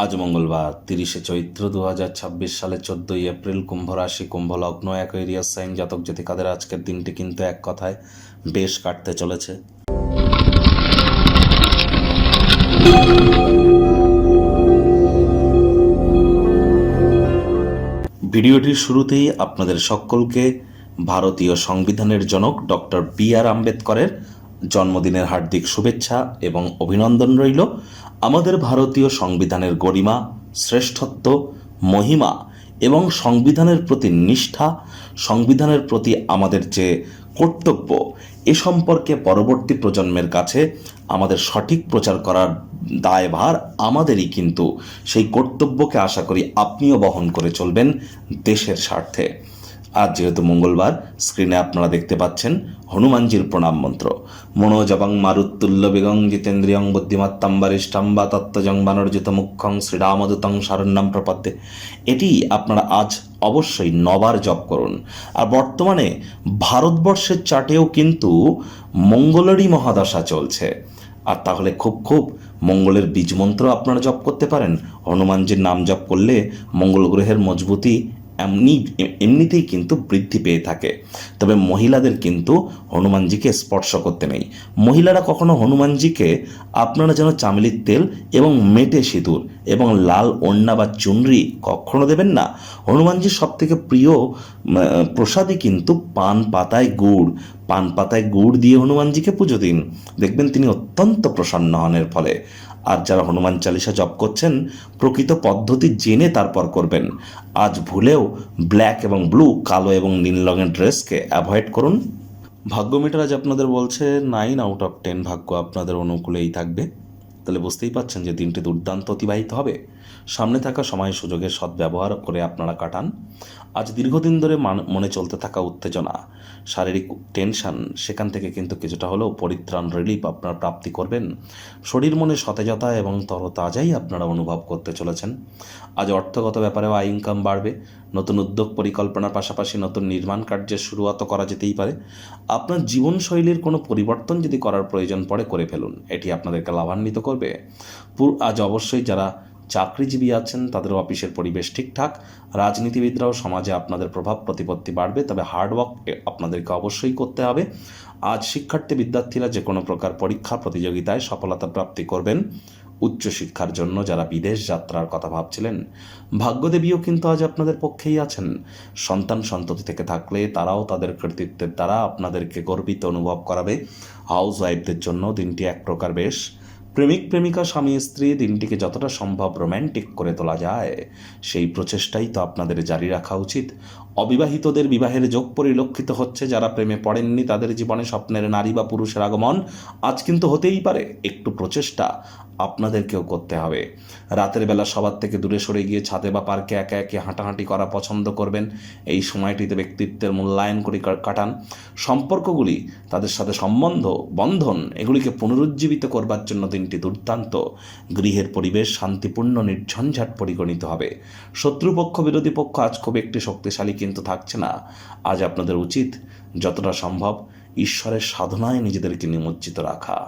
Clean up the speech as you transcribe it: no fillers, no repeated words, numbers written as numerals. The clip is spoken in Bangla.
আজ মঙ্গলবার 30শে চৈত্র 2026 সালে 14ই এপ্রিল, কুম্ভ রাশি, কুম্ভ লগ্ন, অ্যাকোয়ারিয়াস সাইন জাতক জাতিকাদের আজকের দিনটি কিন্তু এক কথায় বেশ কাটতে চলেছে। ভিডিওটির শুরুতেই আপনাদের সকলকে ভারতীয় সংবিধানের জনক ডক্টর বি.আর. আম্বেদকরের জন্মদিনের হার্দিক শুভেচ্ছা এবং অভিনন্দন রইল। আমাদের ভারতীয় সংবিধানের গরিমা, শ্রেষ্ঠত্ব, মহিমা এবং সংবিধানের প্রতি নিষ্ঠা, সংবিধানের প্রতি আমাদের যে কর্তব্য, এ সম্পর্কে পরবর্তী প্রজন্মের কাছে আমাদের সঠিক প্রচার করার দায়ভার আমাদেরই, কিন্তু সেই কর্তব্যকে আশা করি আপনিও বহন করে চলবেন দেশের স্বার্থে। আজ যেহেতু মঙ্গলবার, স্ক্রিনে আপনারা দেখতে পাচ্ছেন হনুমানজির প্রণাম মন্ত্র। মনোজবং মারুত্তুল্য বেগং জিতেন্দ্রিয়ং বুদ্ধিমত্তাং বরিষ্ঠং বা তত্ত্বজং বানর্জিত মুখ্যং শ্রীরামদূতং শরণ্যং প্রপদ্যে। এটি আপনারা আজ অবশ্যই 9 বার জপ করুন। আর বর্তমানে ভারতবর্ষের চার্টেও কিন্তু মঙ্গলেরই মহাদশা চলছে। আর তাহলে খুব মঙ্গলের বীজ মন্ত্র আপনারা জপ করতে পারেন। হনুমানজির নাম জপ করলে মঙ্গল গ্রহের মজবুতি এমনিতেই কিন্তু বৃদ্ধি পেয়ে থাকে। তবে মহিলাদের কিন্তু হনুমানজিকে স্পর্শ করতে নেই। মহিলারা কখনো হনুমানজিকে আপনারা যেন চামেলির তেল এবং মেটে সিঁদুর এবং লাল ওড়না বা চুনরি কখনো দেবেন না। হনুমানজির সবথেকে প্রিয় প্রসাদই কিন্তু পান পাতায় গুড় দিয়ে হনুমানজিকে পুজো দিন, দেখবেন তিনি অত্যন্ত প্রসন্ন হন এর ফলে। আর যারা হনুমান চালিসা জপ করছেন, প্রকৃত পদ্ধতি জেনে তারপর করবেন। আজ ভুলেও ব্ল্যাক এবং ব্লু, কালো এবং নীল রঙের ড্রেসকে অ্যাভয়েড করুন। ভাগ্য মিটার আজ আপনাদের বলছে 9 আউট অফ 10 ভাগ্য আপনাদের অনুকূলেই থাকবে। তাহলে বুঝতেই পাচ্ছেন যে দিনটি দুর্দান্ত অতিবাহিত হবে। সামনে থাকা সময় সুযোগের সদ্ব্যবহার করে আপনারা কাটান। আজ দীর্ঘদিন ধরে মনে চলতে থাকা উত্তেজনা, শারীরিক টেনশন, সেখান থেকে কিন্তু কিছুটা হলেও পরিত্রাণ, রিলিফ আপনারা প্রাপ্তি করবেন। শরীর মনে সতেজতা এবং তরতাজাই আপনারা অনুভব করতে চলেছেন। আজ অর্থগত ব্যাপারেও আয় ইনকাম বাড়বে। নতুন উদ্যোগ পরিকল্পনার পাশাপাশি নতুন নির্মাণ কার্যের শুরুয়াতও করা যেতেই পারে। আপনার জীবনশৈলীর কোনো পরিবর্তন যদি করার প্রয়োজন পড়ে, করে ফেলুন, এটি আপনাদেরকে লাভান্বিত করবে। আজ অবশ্যই যারা চাকরিজীবী আছেন তাদের অফিসের পরিবেশ ঠিকঠাক। রাজনীতিবিদরাও সমাজে আপনাদের প্রভাব প্রতিপত্তি বাড়বে, তবে হার্ডওয়ার্ক আপনাদেরকে অবশ্যই করতে হবে। আজ শিক্ষার্থী বিদ্যার্থীরা যে কোনো প্রকার পরীক্ষা প্রতিযোগিতায় সফলতা প্রাপ্তি করবেন। উচ্চশিক্ষার জন্য যারা বিদেশ যাত্রার কথা ভাবছিলেন, ভাগ্যদেবীও কিন্তু আজ আপনাদের পক্ষেই আছেন। সন্তান সন্ততি থেকে থাকলে তারাও তাদের কৃতিত্বের দ্বারা আপনাদেরকে গর্বিত অনুভব করাবে। হাউস ওয়াইফদের জন্য দিনটি এক প্রকার বেশ। প্রেমিক প্রেমিকা, স্বামী স্ত্রী দিনটিকে যতটা সম্ভব রোম্যান্টিক করে তোলা যায়, সেই প্রচেষ্টাই তো আপনাদের জারি রাখা উচিত। অবিবাহিতদের বিবাহের যোগ পরিলক্ষিত হচ্ছে। যারা প্রেমে পড়েননি তাদের জীবনে স্বপ্নের নারী বা পুরুষের আগমন আজ কিন্তু হতেই পারে। একটু প্রচেষ্টা আপনাদেরকেও করতে হবে। রাতের বেলা সবার থেকে দূরে সরে গিয়ে ছাদে বা পার্কে একে একে হাঁটাহাঁটি করা পছন্দ করবেন। এই সময়টিতে ব্যক্তিত্বের মূল্যায়ন করে কাটান। সম্পর্কগুলি, তাদের সাথে বন্ধন এগুলিকে পুনরুজ্জীবিত করবার জন্য দিনটি দুর্দান্ত। গৃহের পরিবেশ শান্তিপূর্ণ, নির্ঝঞ্ঝাট পরিগণিত হবে। শত্রুপক্ষ, বিরোধী পক্ষ আজ খুব একটি শক্তিশালী কিন্তু থাকছে না। আজ আপনাদের উচিত যতটা সম্ভব ঈশ্বরের সাধনায় নিজেদেরকে নিমজ্জিত রাখা।